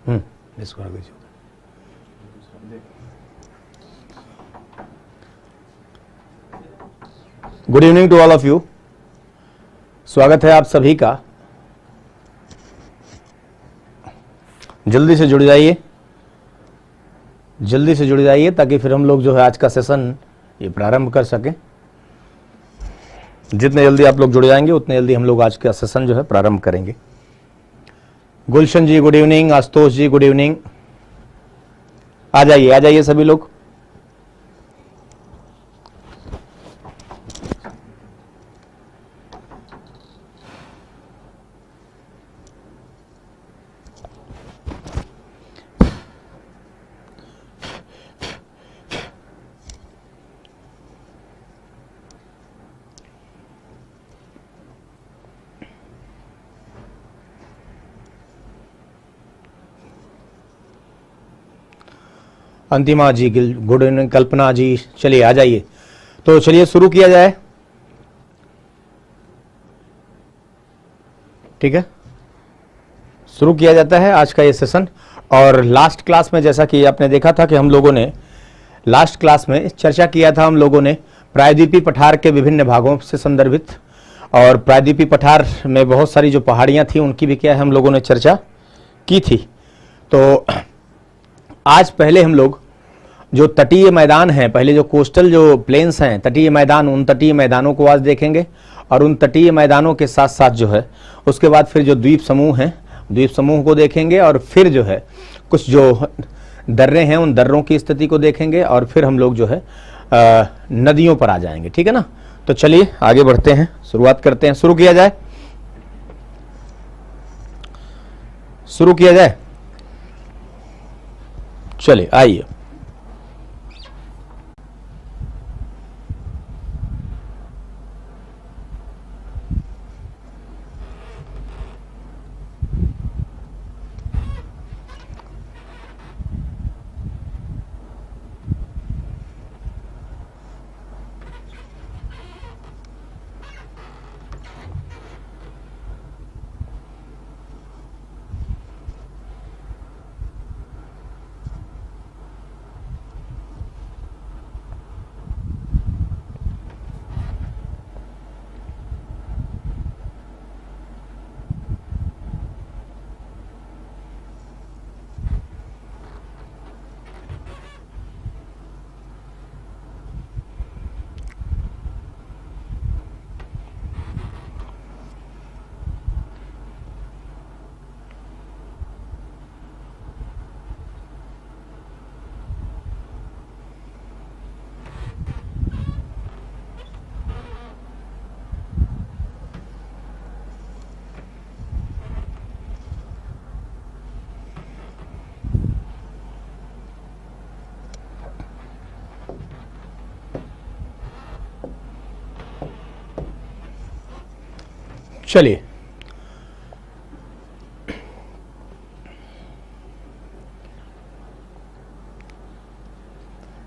इसको कर दीजिए। Good evening to all of you. स्वागत है आप सभी का। जल्दी से जुड़ जाइए, जल्दी से जुड़ जाइए ताकि फिर हम लोग जो है आज का सेशन ये प्रारंभ कर सकें। जितने जल्दी आप लोग जुड़ जाएंगे उतने जल्दी हम लोग आज का सेशन जो है प्रारंभ करेंगे। गुलशन जी गुड इवनिंग, आशुतोष जी गुड इवनिंग। आ जाइए सभी लोग। अंतिमा जी गुड इवनिंग, कल्पना जी चलिए आ जाइए। तो चलिए शुरू किया जाए, ठीक है। शुरू किया जाता है आज का ये सेशन। और लास्ट क्लास में जैसा कि आपने देखा था कि हम लोगों ने लास्ट क्लास में चर्चा किया था, हम लोगों ने प्रायद्वीपीय पठार के विभिन्न भागों से संदर्भित और प्रायद्वीपीय पठार में बहुत सारी जो पहाड़ियां थी उनकी भी क्या है हम लोगों ने चर्चा की थी। तो आज पहले हम लोग जो तटीय मैदान हैं, पहले जो कोस्टल जो प्लेन्स हैं, तटीय मैदान, उन तटीय मैदानों को आज देखेंगे। और उन तटीय मैदानों के साथ साथ जो है उसके बाद फिर जो द्वीप समूह हैं, द्वीप समूह को देखेंगे। और फिर जो है कुछ जो दर्रे हैं उन दर्रों की स्थिति को देखेंगे। और फिर हम लोग जो है नदियों पर आ जाएंगे, ठीक है ना। तो चलिए आगे बढ़ते हैं, शुरुआत करते हैं। शुरू किया जाए, शुरू किया जाए। चलिए आइए। चलिए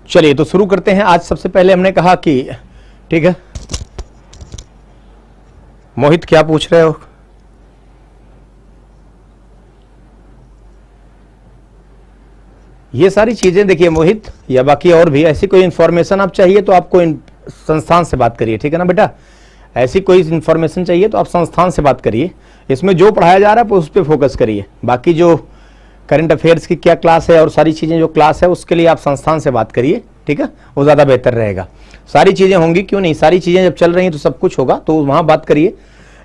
चलिए तो शुरू करते हैं। आज सबसे पहले हमने कहा कि ठीक है, मोहित क्या पूछ रहे हो? ये सारी चीजें देखिए मोहित, या बाकी और भी ऐसी कोई इंफॉर्मेशन आप चाहिए तो आपको संस्थान से बात करिए, ठीक है ना बेटा। ऐसी कोई इंफॉर्मेशन चाहिए तो आप संस्थान से बात करिए। इसमें जो पढ़ाया जा रहा है उस पर फोकस करिए। बाकी जो करंट अफेयर्स की क्या क्लास है और सारी चीज़ें जो क्लास है उसके लिए आप संस्थान से बात करिए, ठीक है, वो ज़्यादा बेहतर रहेगा। सारी चीज़ें होंगी, क्यों नहीं, सारी चीज़ें जब चल रही हैं तो सब कुछ होगा, तो वहाँ बात करिए।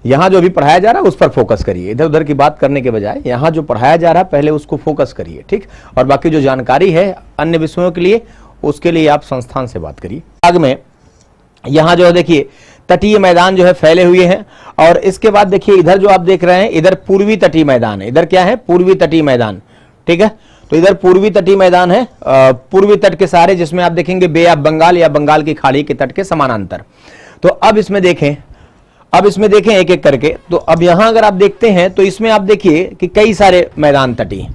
यहाँ जो अभी पढ़ाया जा रहा है उस पर फोकस करिए, इधर उधर की बात करने के बजाय यहाँ जो पढ़ाया जा रहा है पहले उसको फोकस करिए, ठीक। और बाकी जो जानकारी है अन्य विषयों के लिए उसके लिए आप संस्थान से बात करिए। आगे में यहाँ जो है देखिए तटीय मैदान जो है फैले हुए हैं। और इसके बाद देखिए इधर जो आप देख रहे हैं इधर पूर्वी तटीय मैदान है। इधर क्या है? पूर्वी तटीय मैदान, ठीक है। तो इधर पूर्वी तटीय मैदान है, पूर्वी तट के सहारे, जिसमें आप देखेंगे बे ऑफ बंगाल या बंगाल की खाड़ी के तट के समानांतर। तो अब इसमें देखें एक एक करके। तो अब यहां अगर आप देखते हैं तो इसमें आप देखिए कि कई सारे मैदान तटीय,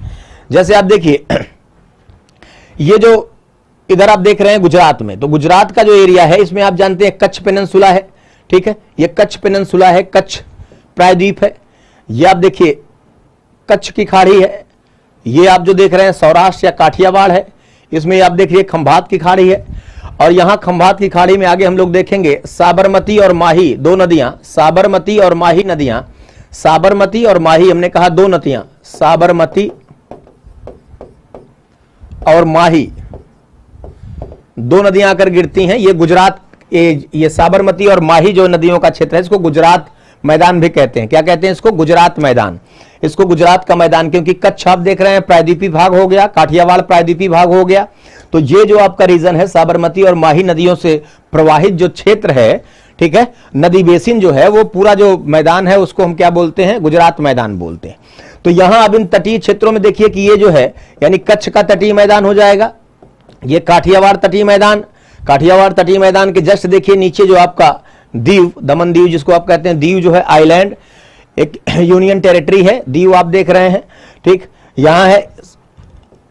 जैसे आप देखिए ये जो इधर आप देख रहे हैं गुजरात में, तो गुजरात का जो एरिया है इसमें आप जानते हैं कच्छ पेनिनसुला है, ठीक है। ये कच्छ पेनिनसुला है, कच्छ प्रायद्वीप है। ये आप देखिए कच्छ की खाड़ी है, ये आप जो देख रहे हैं सौराष्ट्र या काठियावाड़ है, इसमें आप देखिए खंभात की खाड़ी है, और यहां खंभात की खाड़ी में आगे हम लोग देखेंगे साबरमती और माही दो नदियां, साबरमती और माही नदियां, साबरमती और माही हमने कहा दो नदियां, साबरमती और माही दो नदियां आकर गिरती हैं। ये गुजरात, ये साबरमती और माही जो नदियों का क्षेत्र है, इसको गुजरात मैदान भी कहते हैं। क्या कहते हैं इसको? गुजरात मैदान। इसको गुजरात का मैदान, क्योंकि कच्छ आप देख रहे हैं प्रायद्वीपीय भाग हो गया, काठियावाड़ प्रायद्वीपीय भाग हो गया। तो ये जो आपका रीजन है साबरमती और माही नदियों से प्रवाहित जो क्षेत्र है, ठीक है, नदी बेसिन जो है, वो पूरा जो मैदान है उसको हम क्या बोलते हैं? गुजरात मैदान बोलते हैं। तो यहां अब इन तटीय क्षेत्रों में देखिए कि ये जो है यानी कच्छ का तटीय मैदान हो जाएगा, ये काठियावाड़ तटीय मैदान, काठियावाड़ तटीय मैदान के जस्ट देखिए नीचे जो आपका दीव, दमन दीव जिसको आप कहते हैं, दीव जो है आइलैंड, एक यूनियन टेरिटरी है, दीव आप देख रहे हैं, ठीक, यहां है।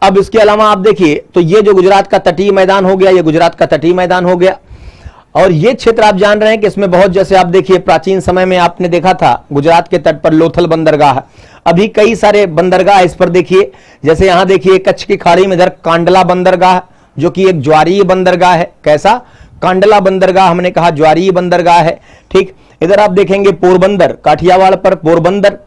अब इसके अलावा आप देखिए तो ये जो गुजरात का तटीय मैदान हो गया, ये गुजरात का तटीय मैदान हो गया। और ये क्षेत्र आप जान रहे हैं कि इसमें बहुत, जैसे आप देखिए प्राचीन समय में आपने देखा था गुजरात के तट पर लोथल बंदरगाह, अभी कई सारे बंदरगाह इस पर देखिए, जैसे यहां देखिए कच्छ की खाड़ी में इधर कांडला बंदरगाह जो कि एक ज्वारीय बंदरगाह है। कैसा? कांडला बंदरगाह हमने कहा ज्वारीय बंदरगाह है, ठीक। इधर आप देखेंगे पोरबंदर, काठियावाड़ पर पोरबंदर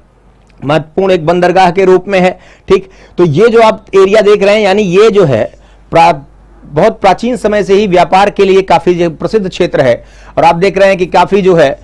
महत्वपूर्ण एक बंदरगाह के रूप में है, ठीक। तो ये जो आप एरिया देख रहे हैं यानी ये जो है बहुत प्राचीन समय से ही व्यापार के लिए काफी प्रसिद्ध क्षेत्र है। और आप देख रहे हैं कि काफी जो है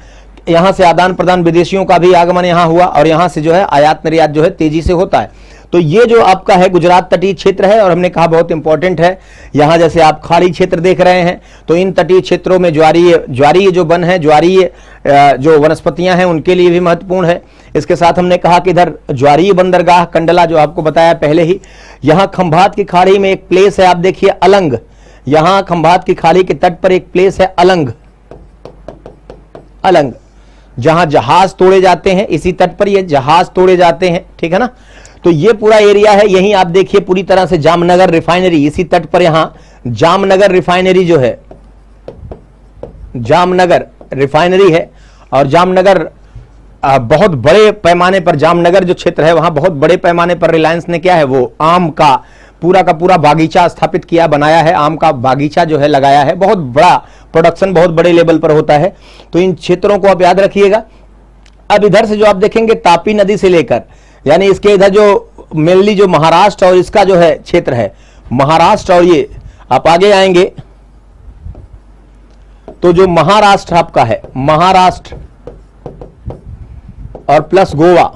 यहां से आदान प्रदान, विदेशियों का भी आगमन यहां हुआ, और यहां से जो है आयात निर्यात जो है तेजी से होता है। तो ये जो आपका है गुजरात तटीय क्षेत्र है, और हमने कहा बहुत इंपॉर्टेंट है। यहां जैसे आप खाड़ी क्षेत्र देख रहे हैं, तो इन तटीय क्षेत्रों में ज्वारीय जो वन है, ज्वारीय जो वनस्पतियां हैं उनके लिए भी महत्वपूर्ण है। इसके साथ हमने कहा कि इधर ज्वारीय बंदरगाह कंडला जो आपको बताया पहले ही। यहां खंभात की खाड़ी में एक प्लेस है, आप देखिए अलंग, यहां खंभात की खाड़ी के तट पर एक प्लेस है अलंग, अलंग जहां जहाज तोड़े जाते हैं, इसी तट पर ये जहाज तोड़े जाते हैं, ठीक है ना। तो ये पूरा एरिया है। यहीं आप देखिए पूरी तरह से जामनगर रिफाइनरी, इसी तट पर यहां जामनगर रिफाइनरी जो है, जामनगर रिफाइनरी है। और जामनगर बहुत बड़े पैमाने पर, जामनगर जो क्षेत्र है वहां बहुत बड़े पैमाने पर रिलायंस ने क्या है वो आम का पूरा बागीचा स्थापित किया, बनाया है, आम का बागीचा जो है लगाया है। बहुत बड़ा प्रोडक्शन बहुत बड़े लेवल पर होता है। तो इन क्षेत्रों को आप याद रखिएगा। अब इधर से जो आप देखेंगे तापी नदी से लेकर, यानी इसके इधर जो मेनली जो महाराष्ट्र और इसका जो है क्षेत्र है, महाराष्ट्र, और ये आप आगे आएंगे तो जो महाराष्ट्र आपका है, महाराष्ट्र और प्लस गोवा,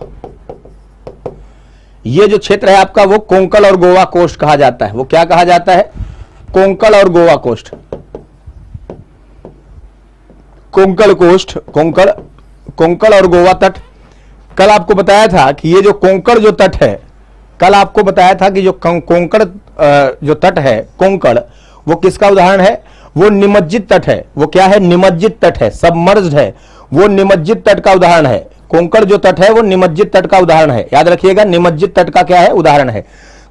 ये जो क्षेत्र है आपका वो कोंकण और गोवा कोस्ट कहा जाता है। वो क्या कहा जाता है? कोंकण और गोवा कोस्ट, कोंकण कोस्ट, कोंकण और गोवा तट। कल आपको बताया था कि ये जो कोंकण जो तट है, कल आपको बताया था कि जो कोंकण जो तट है कोंकण, वो किसका उदाहरण है? वो निमज्जित तट है। वो क्या है? निमज्जित तट है, सबमर्ज्ड है, वो निमज्जित तट का उदाहरण है। कोंकण जो तट है वो निमज्जित तट का उदाहरण है, याद रखिएगा। निमज्जित तट का क्या है? उदाहरण है।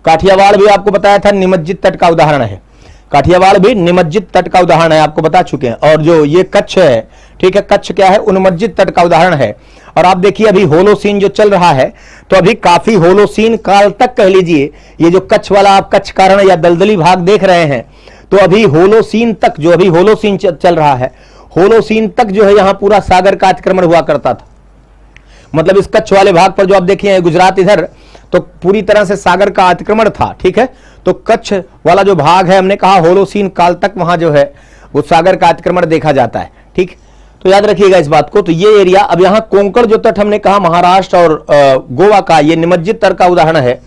काठियावाड़ भी आपको बताया था निमज्जित तट का उदाहरण है, काठियावाड़ भी निमज्जित तट का उदाहरण है, आपको बता चुके हैं। और जो ये कच्छ है, ठीक है, कच्छ क्या है? उन्मज्जित तट का उदाहरण है। और आप देखिए अभी होलोसीन जो चल रहा है, तो अभी काफी होलोसीन काल तक कह लीजिए, ये जो कच्छ वाला आप कच्छ कारण या दलदली भाग देख रहे हैं, तो अभी होलोसीन तक, जो अभी होलोसीन चल रहा है, होलोसीन तक जो है यहां पूरा सागर का अतिक्रमण हुआ करता था। मतलब इस कच्छ वाले भाग पर जो आप देखिए गुजरात इधर, तो पूरी तरह से सागर का अतिक्रमण था, ठीक है। तो कच्छ वाला जो भाग है, हमने कहा होलोसीन काल तक वहां जो है वो सागर का अतिक्रमण देखा जाता है, ठीक। तो याद रखिएगा इस बात को। तो ये एरिया, अब यहां कोंकण जो तट हमने कहा महाराष्ट्र और गोवा का, ये निमज्जित तट का उदाहरण है।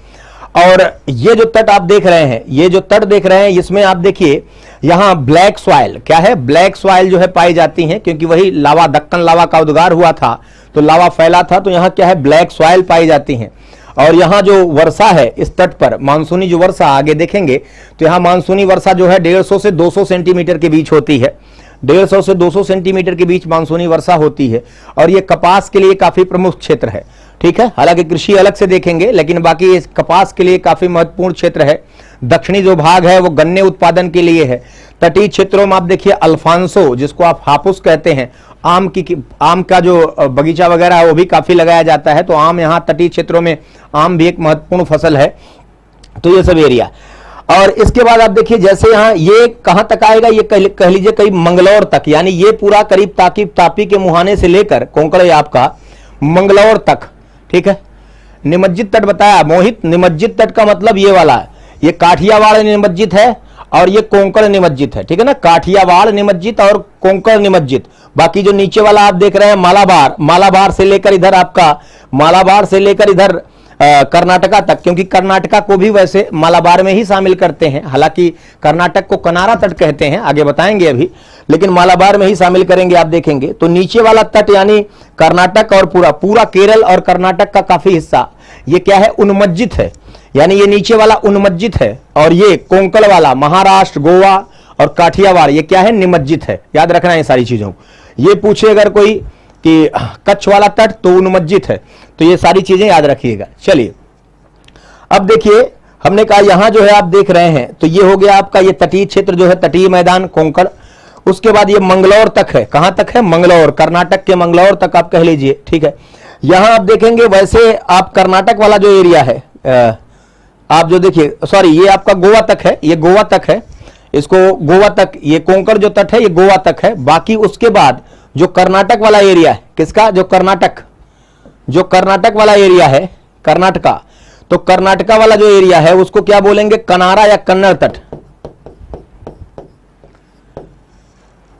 और ये जो तट आप देख रहे हैं, ये जो तट देख रहे हैं, इसमें आप देखिए यहां ब्लैक सॉइल, क्या है? ब्लैक सॉइल जो है पाई जाती है, क्योंकि वही लावा, दक्कन लावा का उद्गार हुआ था, तो लावा फैला था, तो यहां क्या है? ब्लैक सॉइल पाई जाती है। और यहां जो वर्षा है इस तट पर, मानसूनी जो वर्षा आगे देखेंगे, तो यहां मानसूनी वर्षा जो है 150 से 200 सेंटीमीटर के बीच होती है। 150 से 200 सेंटीमीटर के बीच मानसूनी वर्षा होती है। और ये कपास के लिए काफी प्रमुख क्षेत्र है, ठीक है। हालांकि कृषि अलग से देखेंगे, लेकिन बाकी इस कपास के लिए काफी महत्वपूर्ण क्षेत्र है। दक्षिणी जो भाग है वो गन्ने उत्पादन के लिए है। तटीय क्षेत्रों में आप देखिए अल्फांसो, जिसको आप हापुस कहते हैं, आम का जो बगीचा वगैरह है वो भी काफी लगाया जाता है। तो आम, यहाँ तटीय क्षेत्रों में आम भी एक महत्वपूर्ण फसल है। तो ये सब एरिया। और इसके बाद आप देखिए जैसे यहां ये कहां तक आएगा, ये कह लीजिए करीब मंगलौर तक, यानी ये पूरा करीब तापी के मुहाने से लेकर कोंकण आपका मंगलौर तक, ठीक है। निमज्जित तट बताया मोहित, निमज्जित तट का मतलब ये वाला है, ये काठियावाड़ निमज्जित है और ये कोंकण निमज्जित है, ठीक है ना। काठियावाड़ निमज्जित और कोंकण निमज्जित। बाकी जो नीचे वाला आप देख रहे हैं मालाबार, मालाबार से लेकर इधर आपका, मालाबार से लेकर इधर कर्नाटका तक, क्योंकि कर्नाटका को भी वैसे मालाबार में ही शामिल करते हैं, हालांकि कर्नाटक को कनारा तट कहते हैं, आगे बताएंगे अभी, लेकिन मालाबार में ही शामिल करेंगे आप देखेंगे। तो नीचे वाला तट यानी कर्नाटक और पूरा केरल और कर्नाटक का काफी हिस्सा ये क्या है, उन्मज्जित है, यानी ये नीचे वाला उन्मज्जित है, और ये कोंकण वाला महाराष्ट्र, गोवा और काठियावाड़ ये क्या है, निमज्जित है। याद रखना है सारी चीजों को। ये पूछे अगर कोई कि कच्छ वाला तट तो उन्मज्जित है, तो ये सारी चीजें याद रखिएगा। चलिए अब देखिए, हमने कहा यहां जो है आप देख रहे हैं, तो ये हो गया आपका ये तटीय क्षेत्र जो है, तटीय मैदान कोंकण। उसके बाद ये मंगलौर तक है, कहां तक है, मंगलौर, कर्नाटक के मंगलौर तक आप कह लीजिए, ठीक है। यहां आप देखेंगे वैसे आप कर्नाटक वाला जो एरिया है, आप जो देखिए, सॉरी ये आपका गोवा तक है, ये गोवा तक है, इसको गोवा तक, ये कोंकण जो तट है ये गोवा तक है। बाकी उसके बाद जो कर्नाटक वाला एरिया है, किसका, जो कर्नाटक वाला एरिया है, कर्नाटका, तो कर्नाटका वाला जो एरिया है उसको क्या बोलेंगे, कनारा या कन्नड़ तट।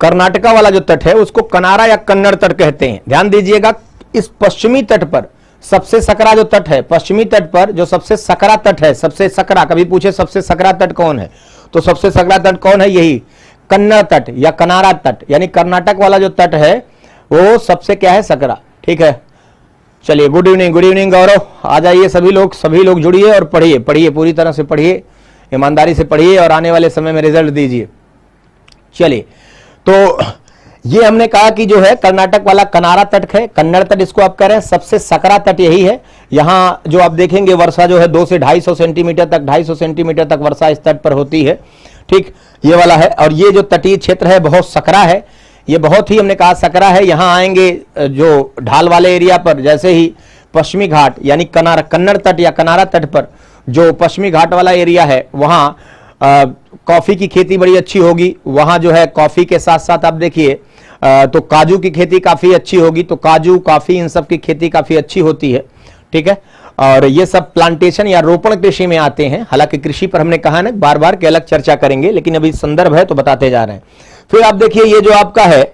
कर्नाटका वाला जो तट है उसको कनारा या कन्नड़ तट कहते हैं। ध्यान दीजिएगा, इस पश्चिमी तट पर सबसे सकरा जो तट है, पश्चिमी तट पर जो सबसे सकरा तट है, सबसे सकरा, कभी पूछे सबसे सकरा तट कौन है, तो सबसे सकरा तट कौन है, यही कन्नड़ तट या कनारा तट, यानी कर्नाटक वाला जो तट है वो सबसे क्या है, सकरा, ठीक है। चलिए गुड इवनिंग गौरव, आ जाइए सभी लोग जुड़िए और पढ़िए पूरी तरह से पढ़िए, ईमानदारी से पढ़िए और आने वाले समय में रिजल्ट दीजिए। चलिए, तो ये हमने कहा कि जो है कर्नाटक वाला कनारा तट है, कन्नड़ तट इसको आप कह रहे हैं, सबसे सकरा तट यही है। यहां जो आप देखेंगे वर्षा जो है 2 से 250 सेंटीमीटर तक, 250 सेंटीमीटर तक वर्षा इस तट पर होती है, ठीक, ये वाला है। और ये जो तटीय क्षेत्र है बहुत सकरा है, ये बहुत ही हमने कहा सकरा है। यहां आएंगे जो ढाल वाले एरिया पर, जैसे ही पश्चिमी घाट यानी कन्नड़ तट या कनारा तट पर जो पश्चिमी घाट वाला एरिया है, वहां कॉफी की खेती बड़ी अच्छी होगी। वहां जो है कॉफी के साथ साथ आप देखिए तो काजू की खेती काफी अच्छी होगी, तो काजू, कॉफी इन सब की खेती काफी अच्छी होती है, ठीक है। और ये सब प्लांटेशन या रोपण कृषि में आते हैं। हालांकि कृषि पर हमने कहा ना बार बार कि अलग चर्चा करेंगे, लेकिन अभी संदर्भ है तो बताते जा रहे हैं। फिर आप देखिए ये जो आपका है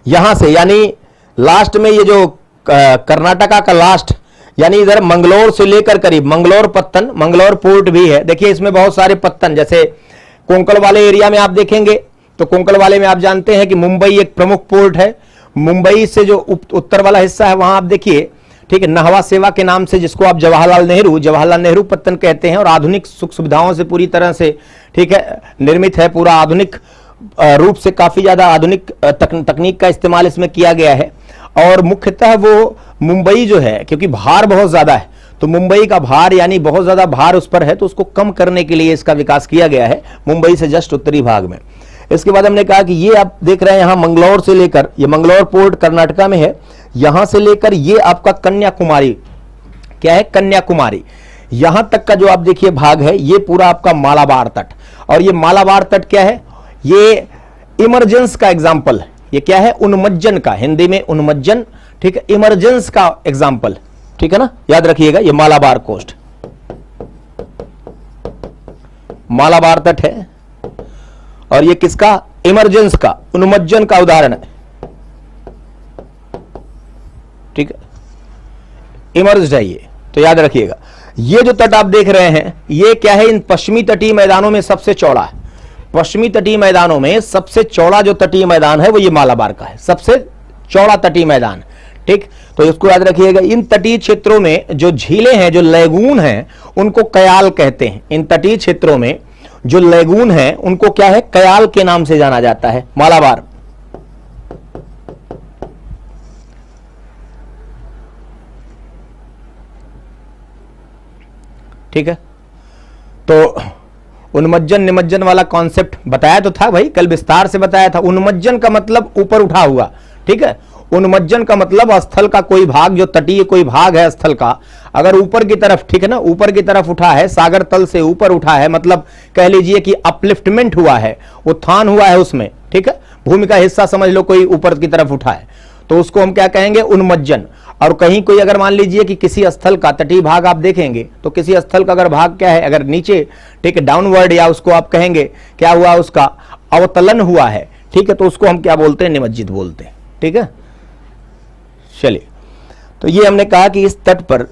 यहां से, यानी लास्ट में ये जो कर्नाटका का लास्ट, यानी इधर मंगलौर से लेकर करीब मंगलौर पत्तन, मंगलौर पोर्ट भी है। देखिए इसमें बहुत सारे पत्तन, जैसे कोंकण वाले एरिया में आप देखेंगे तो कोंकण वाले में आप जानते हैं कि मुंबई एक प्रमुख पोर्ट है। मुंबई से जो उत्तर वाला हिस्सा है वहां आप देखिए, ठीक है, नहवा सेवा के नाम से, जिसको आप जवाहरलाल नेहरू पत्तन कहते हैं, और आधुनिक सुख सुविधाओं से पूरी तरह से, ठीक है, निर्मित है। पूरा आधुनिक रूप से काफी ज्यादा आधुनिक तकनीक का इस्तेमाल इसमें किया गया है। और मुख्यतः वो मुंबई जो है, क्योंकि भार बहुत ज्यादा है, तो मुंबई का भार यानी बहुत ज्यादा भार उस पर है, तो उसको कम करने के लिए इसका विकास किया गया है मुंबई से जस्ट उत्तरी भाग में। इसके बाद हमने कहा कि ये आप देख रहे हैं यहां मंगलौर से लेकर, ये मंगलौर पोर्ट कर्नाटका में है, यहां से लेकर ये आपका कन्याकुमारी, क्या है, कन्याकुमारी, यहां तक का जो आप देखिए भाग है, ये पूरा आपका मालाबार तट। और ये मालाबार तट क्या है, ये इमरजेंस का एग्जाम्पल है। ये क्या है, उन्मज्जन का, हिंदी में उन्मज्जन, ठीक है, इमरजेंस का एग्जाम्पल, ठीक है ना, याद रखिएगा। ये मालाबार कोस्ट, मालाबार तट है, और ये किसका, इमरजेंस का, उन्मज्जन का उदाहरण है, ठीक है, इमर्ज्ड है ये, तो याद रखिएगा। ये जो तट आप देख रहे हैं ये क्या है, इन पश्चिमी तटीय मैदानों में सबसे चौड़ा है। पश्चिमी तटीय मैदानों में सबसे चौड़ा जो तटीय मैदान है वो ये मालाबार का है, सबसे चौड़ा तटीय मैदान, ठीक। तो इसको याद रखिएगा। इन तटीय क्षेत्रों में जो झीलें हैं, जो लैगून हैं, उनको कयाल कहते हैं। इन तटीय क्षेत्रों में जो लैगून है उनको क्या है, कयाल के नाम से जाना जाता है, मालाबार। ठीक है, तो उन्मज्जन निमज्जन वाला कॉन्सेप्ट बताया तो था भाई, कल विस्तार से बताया था। उन्मज्जन का मतलब ऊपर उठा हुआ, ठीक है, उन्मज्जन का मतलब स्थल का कोई भाग, जो तटीय कोई भाग है स्थल का, अगर ऊपर की तरफ, ठीक है ना, ऊपर की तरफ उठा है, सागर तल से ऊपर उठा है, मतलब कह लीजिए कि अपलिफ्टमेंट हुआ है, उत्थान हुआ है उसमें, ठीक है, भूमि का हिस्सा समझ लो कोई ऊपर की तरफ उठा है, तो उसको हम क्या कहेंगे, उन्मज्जन। और कहीं कोई अगर मान लीजिए कि किसी स्थल का तटीय भाग आप देखेंगे तो किसी स्थल का अगर भाग क्या है, अगर नीचे, ठीक है, डाउनवर्ड, या उसको आप कहेंगे क्या हुआ, उसका अवतलन हुआ है, ठीक है, तो उसको हम क्या बोलते हैं, निमज्जित बोलते हैं। ठीक है, चलिए, तो ये हमने कहा कि इस तट पर,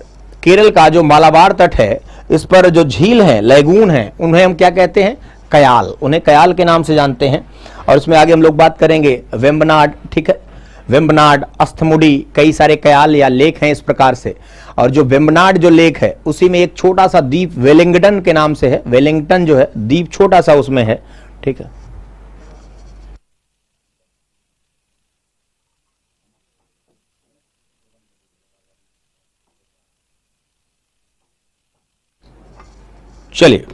केरल का जो मालाबार तट है, इस पर जो झील है, लैगून है, उन्हें हम क्या कहते हैं, कयाल, उन्हें कयाल के नाम से जानते हैं। और इसमें आगे हम लोग बात करेंगे वेम्बनाड, ठीक है, वेम्बनाड, अस्थमुडी, कई सारे कयाल या लेक हैं इस प्रकार से। और जो वेम्बनाड जो लेक है उसी में एक छोटा सा द्वीप वेलिंगटन के नाम से है, वेलिंगटन जो है द्वीप छोटा सा उसमें है। ठीक है, चलिए,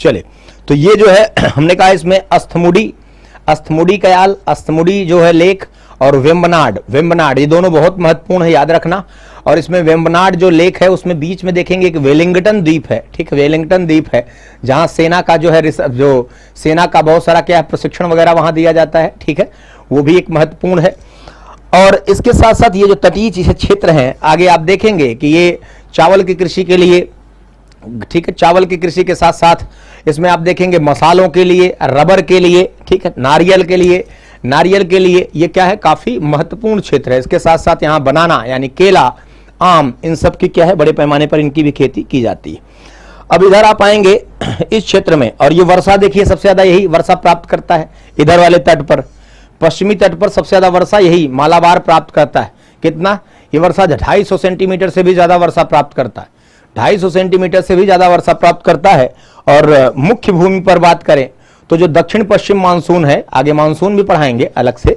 चलिए, तो ये जो है हमने कहा इसमें अस्थमुडी, अस्थमुडी कयाल, अस्थमुडी जो है लेक, और वेम्बनाड, वेम्बनाड, ये दोनों बहुत महत्वपूर्ण है, याद रखना। और इसमें वेम्बनाड जो लेक है उसमें बीच में देखेंगे एक वेलिंगटन द्वीप है, ठीक है, वेलिंगटन द्वीप है, जहां सेना का जो है, जो सेना का बहुत सारा क्या है, प्रशिक्षण वगैरह वहां दिया जाता है। ठीक है, वो भी एक महत्वपूर्ण है। और इसके साथ साथ ये जो तटीय क्षेत्र हैं, आगे आप देखेंगे कि ये चावल की कृषि के लिए, ठीक है, चावल की कृषि के साथ साथ इसमें आप देखेंगे मसालों के लिए, रबर के लिए, ठीक है, नारियल के लिए, नारियल के लिए, ये क्या है, काफी महत्वपूर्ण क्षेत्र है। इसके साथ साथ यहाँ बनाना यानी केला, आम, इन सब की क्या है, बड़े पैमाने पर इनकी भी खेती की जाती है। अब इधर आप आएंगे इस क्षेत्र में, और ये वर्षा देखिए सबसे ज्यादा यही वर्षा प्राप्त करता है इधर वाले तट पर, पश्चिमी तट पर सबसे ज्यादा वर्षा यही मालाबार प्राप्त करता है। कितना, ये वर्षा 250 सेंटीमीटर से भी ज्यादा वर्षा प्राप्त करता है, 250 सेंटीमीटर से भी ज्यादा वर्षा प्राप्त करता है। और मुख्य भूमि पर बात करें तो जो दक्षिण पश्चिम मानसून है, आगे मानसून भी पढ़ाएंगे अलग से,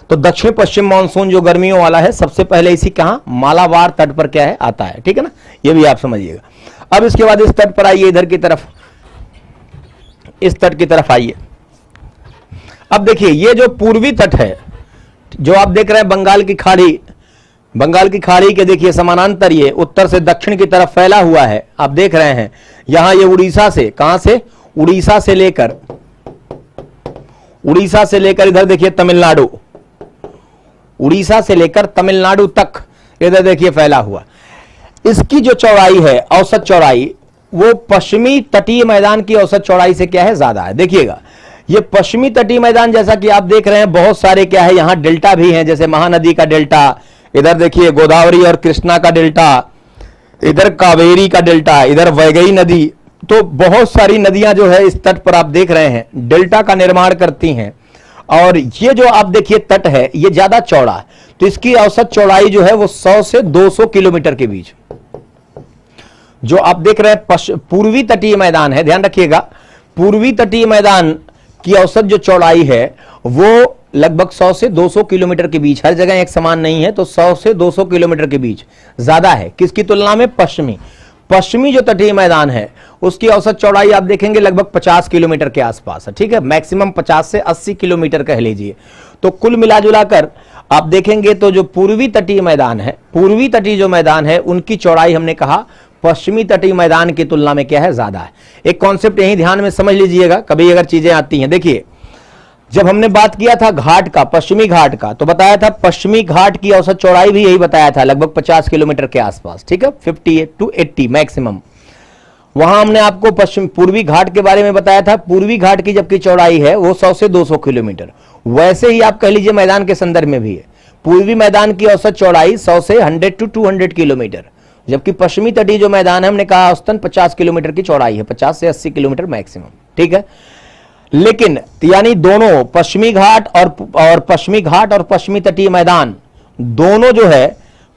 तो दक्षिण पश्चिम मानसून जो गर्मियों वाला है सबसे पहले इसी कहां, मालाबार तट पर क्या है, आता है। ठीक है ना, ये भी आप समझिएगा। अब इसके बाद इस तट पर आइए, इधर की तरफ, इस तट की तरफ आइए। अब देखिए ये जो पूर्वी तट है, जो आप देख रहे हैं बंगाल की खाड़ी, बंगाल की खाड़ी के देखिए समानांतर ये उत्तर से दक्षिण की तरफ फैला हुआ है, आप देख रहे हैं। यहां ये उड़ीसा से, कहां से, उड़ीसा से लेकर, उड़ीसा से लेकर इधर देखिए तमिलनाडु, उड़ीसा से लेकर तमिलनाडु तक इधर देखिए फैला हुआ। इसकी जो चौड़ाई है, औसत चौड़ाई, वो पश्चिमी तटीय मैदान की औसत चौड़ाई से क्या है, ज्यादा है। देखिएगा ये पश्चिमी तटीय मैदान, जैसा कि आप देख रहे हैं बहुत सारे क्या है, यहां डेल्टा भी हैं, जैसे महानदी का डेल्टा, इधर देखिए गोदावरी और कृष्णा का डेल्टा, इधर कावेरी का डेल्टा, इधर वैगई नदी, तो बहुत सारी नदियां जो है इस तट पर आप देख रहे हैं डेल्टा का निर्माण करती हैं। और ये जो आप देखिए तट है ये ज्यादा चौड़ा है, तो इसकी औसत चौड़ाई जो है वो 100 से 200 किलोमीटर के बीच। जो आप देख रहे हैं पूर्वी तटीय मैदान है, ध्यान रखिएगा, पूर्वी तटीय मैदान की औसत जो चौड़ाई है वो लगभग 100 से 200 किलोमीटर के बीच, हर जगह एक समान नहीं है, तो 100 से 200 किलोमीटर के बीच ज्यादा है। किसकी तुलना में, पश्चिमी, पश्चिमी जो तटीय मैदान है उसकी औसत चौड़ाई आप देखेंगे लगभग 50 किलोमीटर के आसपास है। ठीक है, मैक्सिमम 50 से 80 किलोमीटर कह लीजिए। तो कुल मिलाजुला कर आप देखेंगे तो जो पूर्वी तटीय मैदान है, पूर्वी तटीय जो मैदान है उनकी चौड़ाई हमने कहा पश्चिमी तटीय मैदान की तुलना में क्या है, ज्यादा है। एक कॉन्सेप्ट यही ध्यान में समझ लीजिएगा, कभी अगर चीजें आती हैं। देखिए जब हमने बात किया था घाट का, पश्चिमी घाट का, तो बताया था पश्चिमी घाट की औसत चौड़ाई भी यही बताया था, लगभग 50 किलोमीटर के आसपास। ठीक है, 50 to 80 मैक्सिमम। वहां हमने आपको पश्चिम पूर्वी घाट के बारे में बताया था, पूर्वी घाट की जबकि चौड़ाई है वो 100 से 200 किलोमीटर। वैसे ही आप कह लीजिए मैदान के संदर्भ में भी है, पूर्वी मैदान की औसत चौड़ाई 100 से 100 to 200 किलोमीटर, जबकि पश्चिमी तटीय जो मैदान है हमने कहा औसतन 50 किलोमीटर की चौड़ाई है, 50 से 80 किलोमीटर मैक्सिमम। ठीक है, लेकिन यानी दोनों पश्चिमी घाट और पश्चिमी घाट और पश्चिमी तटीय मैदान दोनों जो है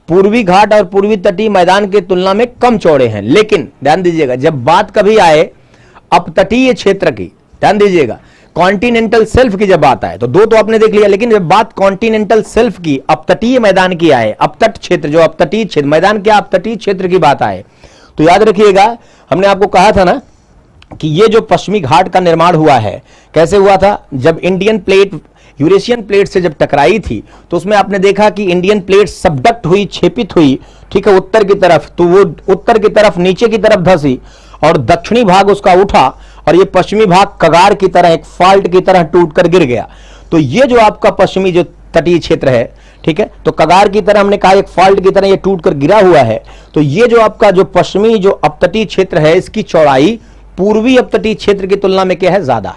पूर्वी घाट और पूर्वी तटीय मैदान की तुलना में कम चौड़े हैं। लेकिन ध्यान दीजिएगा जब बात कभी आए अपतटीय क्षेत्र की, ध्यान दीजिएगा कॉन्टिनेंटल शेल्फ की जब बात आए तो दो तो आपने देख लिया, लेकिन जब बात कॉन्टिनेंटल शेल्फ की, अपतटीय मैदान की आए, अपतट क्षेत्र, जो अपतटीय क्षेत्र, मैदान क्या अपतटीय क्षेत्र की बात आए, तो याद रखिएगा हमने आपको कहा था ना कि ये जो पश्चिमी घाट का निर्माण हुआ है कैसे हुआ था, जब इंडियन प्लेट यूरेशियन प्लेट से जब टकराई थी तो उसमें आपने देखा कि इंडियन प्लेट सबडक्ट हुई, छेपित हुई, ठीक है, उत्तर की तरफ, तो वो उत्तर की तरफ नीचे की तरफ धंसी और दक्षिणी भाग उसका उठा और ये पश्चिमी भाग कगार की तरह, एक फाल्ट की तरह टूटकर गिर गया। तो ये जो आपका पश्चिमी जो तटीय क्षेत्र है, ठीक है, तो कगार की तरह हमने कहा एक फाल्ट की तरह ये टूटकर गिरा हुआ है। तो ये जो आपका जो पश्चिमी जो अपतटीय क्षेत्र है इसकी चौड़ाई पूर्वी अपतटीय क्षेत्र की तुलना में क्या है, ज्यादा।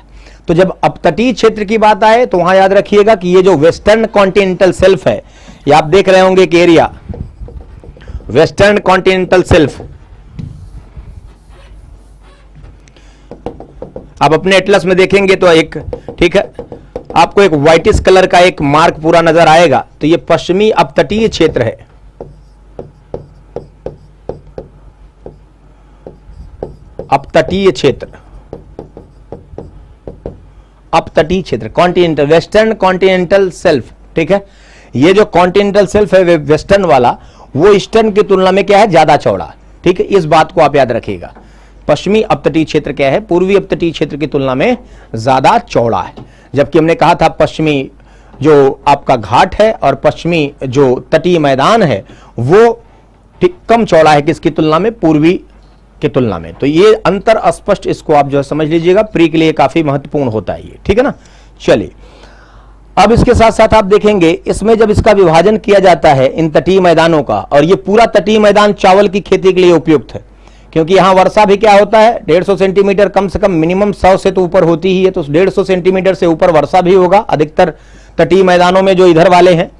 तो जब अपतटीय क्षेत्र की बात आए तो वहां याद रखिएगा कि ये जो वेस्टर्न कॉन्टिनेंटल शेल्फ है, ये आप देख रहे होंगे कि एरिया वेस्टर्न कॉन्टिनेंटल शेल्फ, आप अपने एटलस में देखेंगे तो एक, ठीक है, आपको एक व्हाइटिश कलर का एक मार्क पूरा नजर आएगा, तो ये पश्चिमी अपतटीय क्षेत्र है। अपतटीय क्षेत्र, अपतटीय क्षेत्र, कॉन्टिनेंटल, वेस्टर्न कॉन्टिनेंटल शेल्फ, ठीक है। ये जो कॉन्टिनेंटल शेल्फ है वेस्टर्न वाला, वो ईस्टर्न की तुलना में क्या है, ज्यादा चौड़ा, ठीक है। इस बात को आप याद रखिएगा, पश्चिमी अपतटीय क्षेत्र क्या है, पूर्वी अपतटीय क्षेत्र की तुलना में ज्यादा चौड़ा है। जबकि हमने कहा था पश्चिमी जो आपका घाट है और पश्चिमी जो तटीय मैदान है वो ठीक कम चौड़ा है किसकी तुलना में, पूर्वी की तुलना में। तो ये अंतर स्पष्ट, इसको आप जो है समझ लीजिएगा, प्री के लिए काफी महत्वपूर्ण होता है ये, ठीक है ना। चलिए अब इसके साथ साथ आप देखेंगे इसमें जब इसका विभाजन किया जाता है इन तटीय मैदानों का, और ये पूरा तटीय मैदान चावल की खेती के लिए उपयुक्त है, क्योंकि यहां वर्षा भी क्या होता है 150 सेंटीमीटर, कम से कम मिनिमम 100 से तो ऊपर होती ही है, तो 150 सेंटीमीटर से ऊपर वर्षा भी होगा अधिकतर तटीय मैदानों में जो इधर वाले हैं।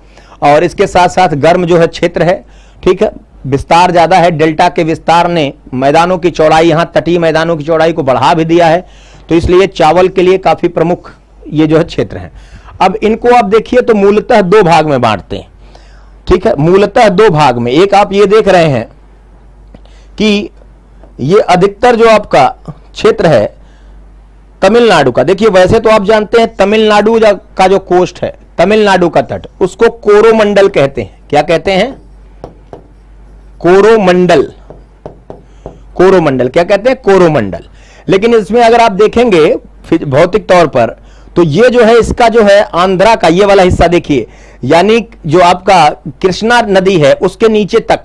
और इसके साथ साथ गर्म जो है क्षेत्र है, ठीक है, विस्तार ज्यादा है, डेल्टा के विस्तार ने मैदानों की चौड़ाई, यहां तटीय मैदानों की चौड़ाई को बढ़ा भी दिया है, तो इसलिए चावल के लिए काफी प्रमुख ये जो है क्षेत्र है। अब इनको आप देखिए तो मूलतः दो भाग में बांटते हैं, ठीक है, मूलतः दो भाग में। एक आप ये देख रहे हैं कि ये अधिकतर जो आपका क्षेत्र है तमिलनाडु का, देखिए वैसे तो आप जानते हैं तमिलनाडु का जो कोस्ट है, तमिलनाडु का तट, उसको कोरोमंडल कहते हैं। क्या कहते हैं, कोरोमंडल, कोरोमंडल क्या कहते हैं, कोरोमंडल। लेकिन इसमें अगर आप देखेंगे भौतिक तौर पर तो ये जो है इसका जो है आंध्रा का ये वाला हिस्सा देखिए, यानी जो आपका कृष्णा नदी है उसके नीचे तक,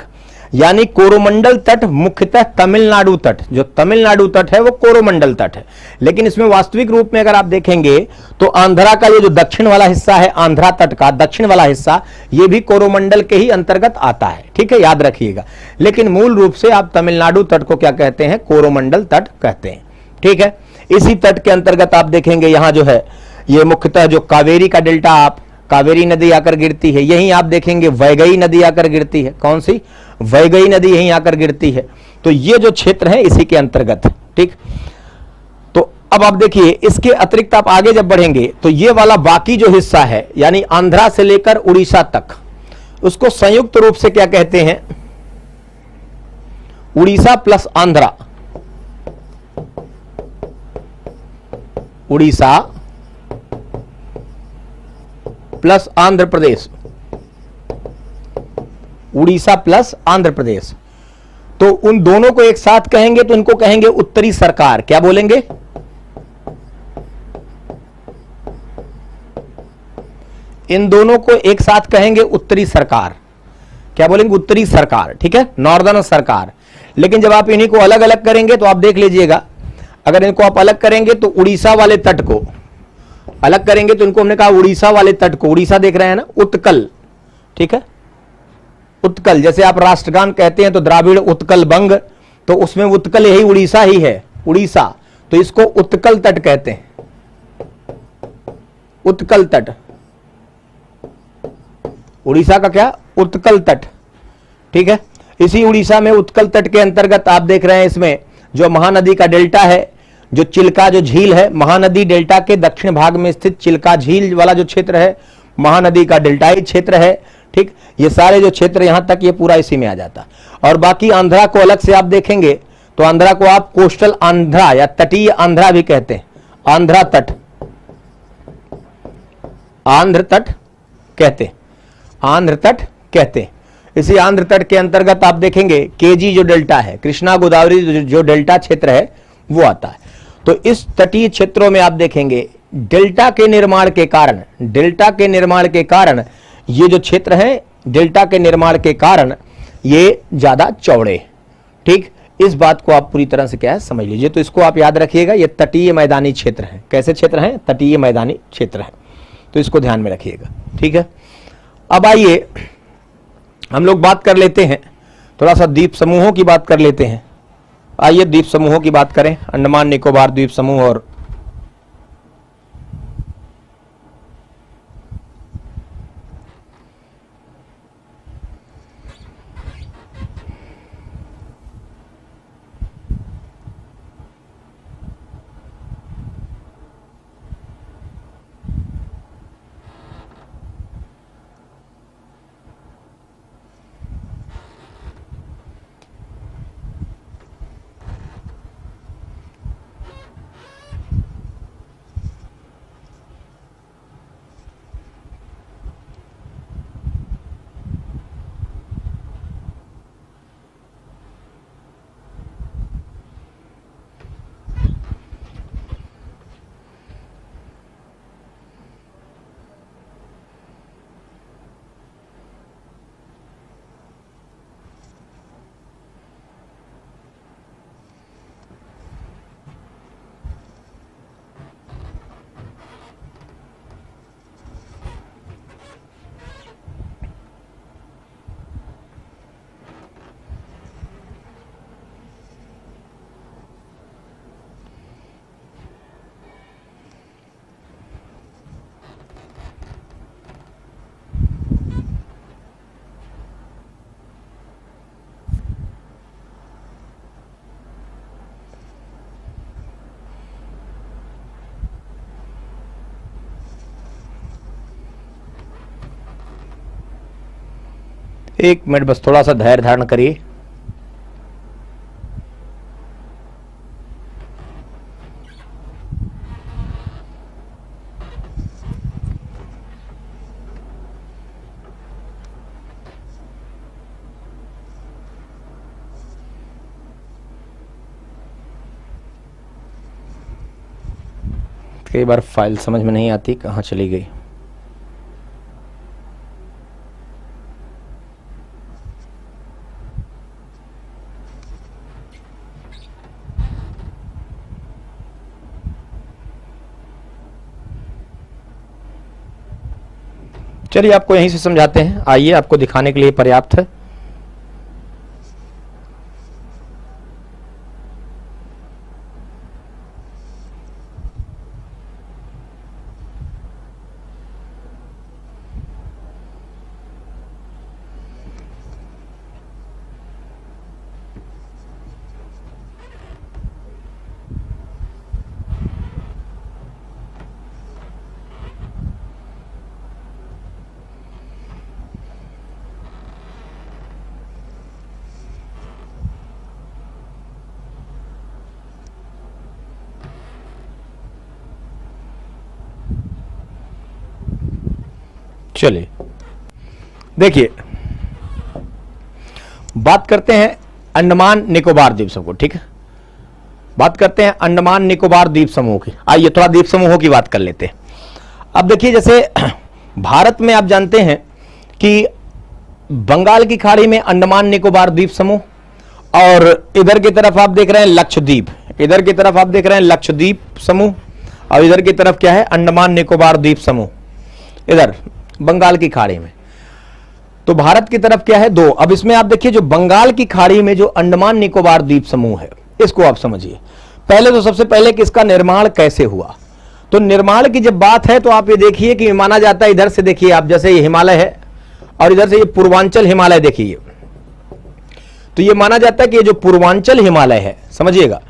यानी कोरोमंडल तट मुख्यतः तमिलनाडु तट, जो तमिलनाडु तट है वो कोरोमंडल तट है। लेकिन इसमें वास्तविक रूप में अगर आप देखेंगे तो आंध्रा का ये जो दक्षिण वाला हिस्सा है, आंध्रा तट का दक्षिण वाला हिस्सा, ये भी कोरोमंडल के ही अंतर्गत आता है, ठीक है, याद रखिएगा। लेकिन मूल रूप से आप तमिलनाडु तट को क्या कहते हैं, कोरोमंडल तट कहते हैं, ठीक है। इसी तट के अंतर्गत आप देखेंगे यहां जो है ये मुख्यतः जो कावेरी का डेल्टा, आप कावेरी नदी आकर गिरती है, यहीं आप देखेंगे वैगई नदी आकर गिरती है। कौन सी, वैगई नदी यहीं आकर गिरती है। तो ये जो क्षेत्र है इसी के अंतर्गत, ठीक। तो अब आप देखिए इसके अतिरिक्त आप आगे जब बढ़ेंगे तो ये वाला बाकी जो हिस्सा है, यानी आंध्रा से लेकर उड़ीसा तक, उसको संयुक्त रूप से क्या कहते हैं, Orissa plus Andhra, Orissa plus Andhra Pradesh, Orissa plus Andhra Pradesh. तो उन दोनों को एक साथ कहेंगे तो इनको कहेंगे उत्तरी सरकार। क्या बोलेंगे, इन दोनों को एक साथ कहेंगे उत्तरी सरकार। क्या बोलेंगे, उत्तरी सरकार, ठीक है, नॉर्दर्न सरकार। लेकिन जब आप इन्हीं को अलग अलग करेंगे तो आप देख लीजिएगा, अगर इनको आप अलग करेंगे तो उड़ीसा वाले तट को अलग करेंगे तो इनको हमने कहा उड़ीसा वाले तट को, उड़ीसा देख रहे हैं ना, उत्कल, ठीक है, उत्कल। जैसे आप राष्ट्रगान कहते हैं तो द्राविड़ उत्कल बंग, तो उसमें उत्कल यही उड़ीसा ही है, उड़ीसा, तो इसको उत्कल तट कहते हैं, उत्कल तट, उड़ीसा का क्या, उत्कल तट, ठीक है। इसी उड़ीसा में उत्कल तट के अंतर्गत आप देख रहे हैं इसमें जो महानदी का डेल्टा है, जो चिल्का जो झील है, महानदी डेल्टा के दक्षिण भाग में स्थित चिल्का झील वाला जो क्षेत्र है, महानदी का डेल्टाई क्षेत्र है, ठीक। ये सारे जो क्षेत्र यहां तक ये पूरा इसी में आ जाता। और बाकी आंध्रा को अलग से आप देखेंगे तो आंध्रा को आप कोस्टल आंध्रा या तटीय आंध्रा भी कहते हैं, आंध्रा तट, आंध्र तट कहते हैं, आंध्र तट कहते हैं। इसी आंध्र तट के अंतर्गत आप देखेंगे केजी जो डेल्टा है, कृष्णा गोदावरी जो डेल्टा क्षेत्र है वो आता है। तो इस तटीय क्षेत्रों में आप देखेंगे डेल्टा के निर्माण के कारण, डेल्टा के निर्माण के कारण ये जो क्षेत्र है, डेल्टा के निर्माण के कारण ये ज्यादा चौड़े। ठीक, इस बात को आप पूरी तरह से क्या है समझ लीजिए। तो इसको आप याद रखिएगा, ये तटीय मैदानी क्षेत्र है। कैसे क्षेत्र हैं? तटीय मैदानी क्षेत्र है। तो इसको ध्यान में रखिएगा, ठीक है। अब आइए हम लोग बात कर लेते हैं, थोड़ा सा द्वीप समूहों की बात कर लेते हैं। आइए द्वीप समूहों की बात करें, अंडमान निकोबार द्वीप समूह। और एक मिनट बस थोड़ा सा धैर्य धारण करिए। कई बार फाइल समझ में नहीं आती, कहाँ चली गई। चलिए आपको यहीं से समझाते हैं, आइए आपको दिखाने के लिए पर्याप्त है। चलिए देखिए, बात करते हैं अंडमान निकोबार द्वीप समूह। ठीक है, बात करते हैं अंडमान निकोबार द्वीप समूह की। आइए थोड़ा द्वीप समूहों की बात कर लेते हैं। अब देखिए, जैसे भारत में आप जानते हैं कि बंगाल की खाड़ी में अंडमान निकोबार द्वीप समूह, और इधर की तरफ आप देख रहे हैं लक्षद्वीप, इधर की तरफ आप देख रहे हैं लक्षद्वीप समूह, और इधर की तरफ क्या है? अंडमान निकोबार द्वीप समूह, इधर बंगाल की खाड़ी में। तो भारत की तरफ क्या है? दो। अब इसमें आप देखिए, जो बंगाल की खाड़ी में जो अंडमान निकोबार द्वीप समूह है, इसको आप समझिए। पहले तो सबसे पहले कि इसका निर्माण कैसे हुआ। तो निर्माण की जब बात है तो आप ये देखिए कि माना जाता है, इधर से देखिए आप, जैसे ये हिमालय है और इधर से ये पूर्वांचल हिमालय देखिए, तो ये माना जाता है कि ये जो पूर्वांचल हिमालय है, समझिएगा,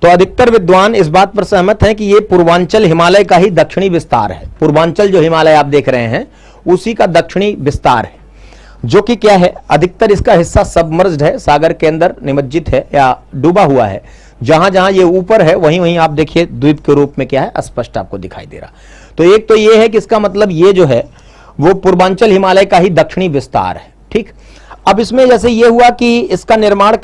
तो अधिकतर विद्वान इस बात पर सहमत हैं कि ये पूर्वांचल हिमालय का ही दक्षिणी विस्तार है। पूर्वांचल जो हिमालय आप देख रहे हैं उसी का दक्षिणी विस्तार है, जो कि क्या है? अधिकतर इसका हिस्सा सबमर्ज्ड है, सागर के अंदर निमज्जित है या डूबा हुआ है। जहां जहां ये ऊपर है वहीं वहीं आप देखिए द्वीप के रूप में क्या है? स्पष्ट आपको दिखाई दे रहा। तो एक तो ये है कि इसका मतलब ये जो है वो पूर्वांचल हिमालय का ही दक्षिणी विस्तार है। ठीक, अब इसमें जैसे ये हुआ कि इसका निर्माण